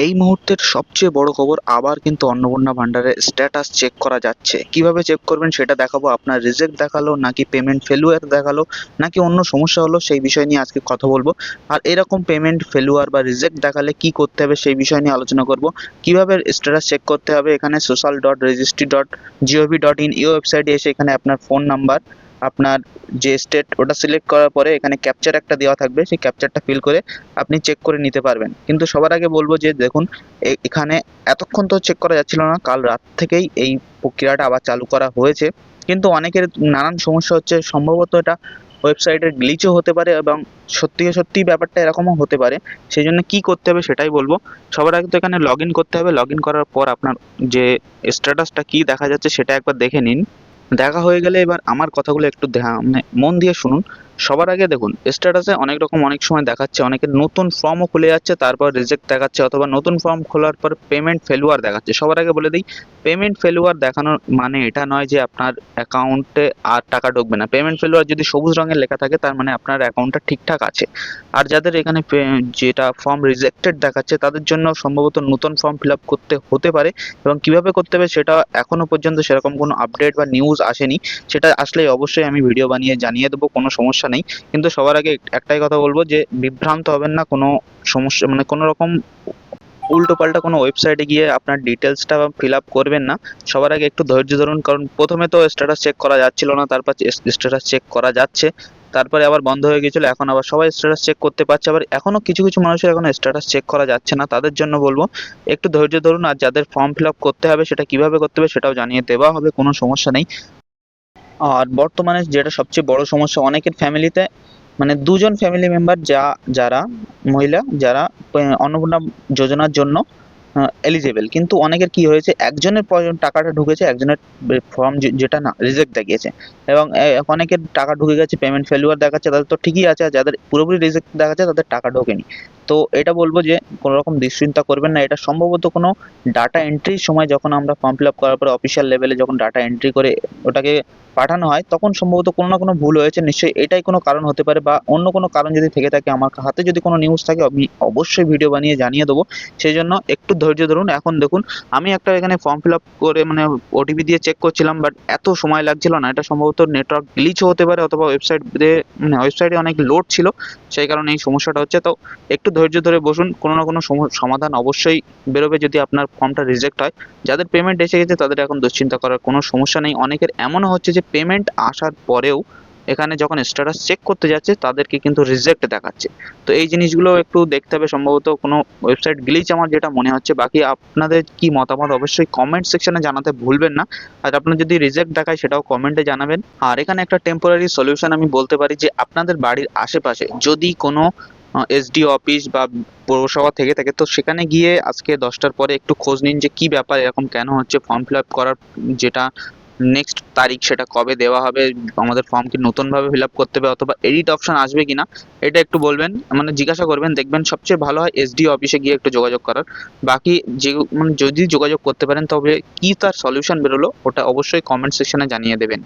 এই মুহূর্তের সবচেয়ে বড় খবর, আবার কিন্তু অন্নপূর্ণা ভান্ডারের স্ট্যাটাস চেক করা যাচ্ছে। কিভাবে চেক করবেন সেটা দেখাবো। আপনার রিজেক্ট দেখালো নাকি পেমেন্ট ফেলুয়ার দেখালো নাকি অন্য সমস্যা হলো, সেই বিষয় নিয়ে আজকে কথা বলবো। আর এরকম পেমেন্ট ফেলুয়ার বা রিজেক্ট দেখালে কি করতে হবে সেই বিষয় নিয়ে আলোচনা করব। কিভাবে স্ট্যাটাস চেক করতে হবে, এখানে social.registry.gov.in এই ওয়েবসাইটে এসে এখানে আপনার ফোন নাম্বার, আপনার যে স্টেট ওটা সিলেক্ট করার পরে এখানে ক্যাপচার একটা দেওয়া থাকবে, সেই ক্যাপচারটা ফিল করে আপনি চেক করে নিতে পারবেন। কিন্তু সবার আগে বলবো যে দেখুন, এখানে এতক্ষণ তো চেক করা যাচ্ছিল না, কাল রাত থেকেই এই প্রক্রিয়াটা আবার চালু করা হয়েছে। কিন্তু অনেকের নানান সমস্যা হচ্ছে, সম্ভবত এটা ওয়েবসাইটের গ্লিচও হতে পারে এবং সত্যি সত্যি ব্যাপারটা এরকমও হতে পারে। সেই জন্য কি করতে হবে সেটাই বলবো। সবার আগে তো এখানে লগ ইন করতে হবে। লগ ইন করার পর আপনার যে স্ট্যাটাসটা কি দেখা যাচ্ছে সেটা একবার দেখে নিন। দেখা হয়ে গেলে এবার আমার কথাগুলো একটু মানে মন দিয়ে শুনুন। সবার আগে দেখুন, স্ট্যাটাসে অনেক রকম অনেক সময় দেখাচ্ছে, অনেকের নতুন ফর্মও খুলে যাচ্ছে, তারপর রিজেক্ট দেখাচ্ছে, অথবা নতুন ফর্ম খোলার পর পেমেন্ট ফেলুয়ার দেখাচ্ছে। সবার আগে বলে দিই, পেমেন্ট ফেলুয়ার দেখানোর মানে এটা নয় যে আপনার অ্যাকাউন্টে আর টাকা ঢুকবে না। পেমেন্ট ফেলুয়ার যদি সবুজ রঙের লেখা থাকে তার মানে আপনার অ্যাকাউন্টটা ঠিকঠাক আছে। আর যাদের এখানে যেটা ফর্ম রিজেক্টেড দেখাচ্ছে তাদের জন্য সম্ভবত নতুন ফর্ম ফিল আপ করতে হতে পারে, এবং কিভাবে করতে হবে সেটা এখনো পর্যন্ত সেরকম কোনো আপডেট বা নিউজ আসেনি। সেটা আসলেই অবশ্যই আমি ভিডিও বানিয়ে জানিয়ে দেবো, কোনো সমস্যা নেই। কিন্তু সবার আগে একটাই কথা বলবো যে বিভ্রান্ত হবেন না। কোনো সমস্যা মানে কোনো রকম উল্টো পাল্টা কোনো ওয়েবসাইটে গিয়ে আপনার ডিটেলসটা ফিল আপ করবেন না। সবার আগে একটু ধৈর্য ধরুন, কারণ প্রথমে তো স্ট্যাটাস চেক করা যাচ্ছিল না, তারপর স্ট্যাটাস চেক করা যাচ্ছে, তারপরে আবার বন্ধ হয়ে গেছিলো, এখন আবার সবাই স্ট্যাটাস চেক করতে পারছে। আবার এখনো কিছু কিছু মানুষের এখনো স্ট্যাটাস চেক করা যাচ্ছে না, তাদের জন্য বলবো একটু ধৈর্য ধরুন। আর যাদের ফর্ম ফিল আপ করতে হবে সেটা কিভাবে করতে হবে সেটাও জানিয়ে দেওয়া হবে, কোনো সমস্যা নেই। আর বর্তমানে যেটা সবচেয়ে বড় সমস্যা, অনেকের ফ্যামিলিতে মানে দুজন ফ্যামিলি মেম্বার যারা মহিলা, যারা অন্নপূর্ণা যোজনার জন্য এলিজেবল, কিন্তু অনেকের কি হয়েছে, একজনের টাকাটা ঢুকেছে, একজনের ফর্ম যেটা না রিজেক্ট দেখিয়েছে, এবং অনেকের টাকা ঢুকে গেছে, পেমেন্ট ফেলুয়ার দেখাচ্ছে, তাদের তো ঠিকই আছে, আর যাদের পুরোপুরি রিজেক্ট দেখাচ্ছে তাদের টাকা ঢোকেনি। তো এটা বলবো যে কোনো রকম দুশ্চিন্তা করবেন না। এটা সম্ভবত কোনো ডাটা এন্ট্রির সময়, যখন আমরা ফর্ম ফিল আপ করার পরে অফিসিয়াল লেভেলে যখন ডাটা এন্ট্রি করে ওটাকে পাঠানো হয়, তখন সম্ভবত কোনো না কোনো ভুল হয়েছে, নিশ্চয়ই এটাই কোনো কারণ হতে পারে, বা অন্য কোনো কারণ যদি থেকে থাকে, আমার হাতে যদি কোনো নিউজ থাকে আমি অবশ্যই ভিডিও বানিয়ে জানিয়ে দেবো। সেই জন্য একটু ধৈর্য ধরুন। এখন দেখুন, আমি একটা এখানে ফর্ম ফিল আপ করে মানে ওটিপি দিয়ে চেক করছিলাম, বাট এত সময় লাগছিল না। এটা সম্ভবত নেটওয়ার্ক গ্লিচও হতে পারে, অথবা ওয়েবসাইটে অনেক লোড ছিল, সেই কারণে এই সমস্যাটা হচ্ছে। তো একটু ধৈর্য ধরে বসুন, কোনো না কোনো সমাধান অবশ্যই বেরোবে যদি আপনার ফর্মটা রিজেক্ট হয়। যাদের পেমেন্ট এসে গেছে তাদের এখন দুশ্চিন্তা করার কোনো সমস্যা নেই। অনেকের এমনও হচ্ছে যে পেমেন্ট আসার পরেও এখানে যখন স্ট্যাটাস চেক করতে যাচ্ছে তাদেরকে কিন্তু রিজেক্ট দেখাচ্ছে। তো এই জিনিসগুলো একটু দেখতে হবে, সম্ভবত কোনো ওয়েবসাইট গ্লিচ আমার যেটা মনে হচ্ছে। বাকি আপনাদের কি মতামত অবশ্যই কমেন্ট সেকশনে জানাতে ভুলবেন না। আর আপনার যদি রিজেক্ট দেখায় সেটাও কমেন্টে জানাবেন। আর এখানে একটা টেম্পোরারি সলিউশন আমি বলতে পারি, যে আপনাদের বাড়ির আশেপাশে যদি কোনো এসডিও অফিস বা পৌরসভা থেকে থাকে, তো সেখানে গিয়ে আজকে 10টার পরে একটু খোঁজ নিন যে কি ব্যাপার, এরকম কেন হচ্ছে, ফর্ম ফিল আপ করার যেটা নেক্সট তারিখ সেটা কবে দেওয়া হবে, আমাদের ফর্ম কি নতুনভাবে ফিল আপ করতে হবে, অথবা এডিট অপশন আসবে কিনা, এটা একটু বলবেন, মানে জিজ্ঞাসা করবেন। দেখবেন সবচেয়ে ভালো হয় এসডিও অফিসে গিয়ে একটু যোগাযোগ করার। বাকি যে মানে যদি যোগাযোগ করতে পারেন, তবে কি তার সলিউশন বেরোলো ওটা অবশ্যই কমেন্ট সেকশনে জানিয়ে দেবেন।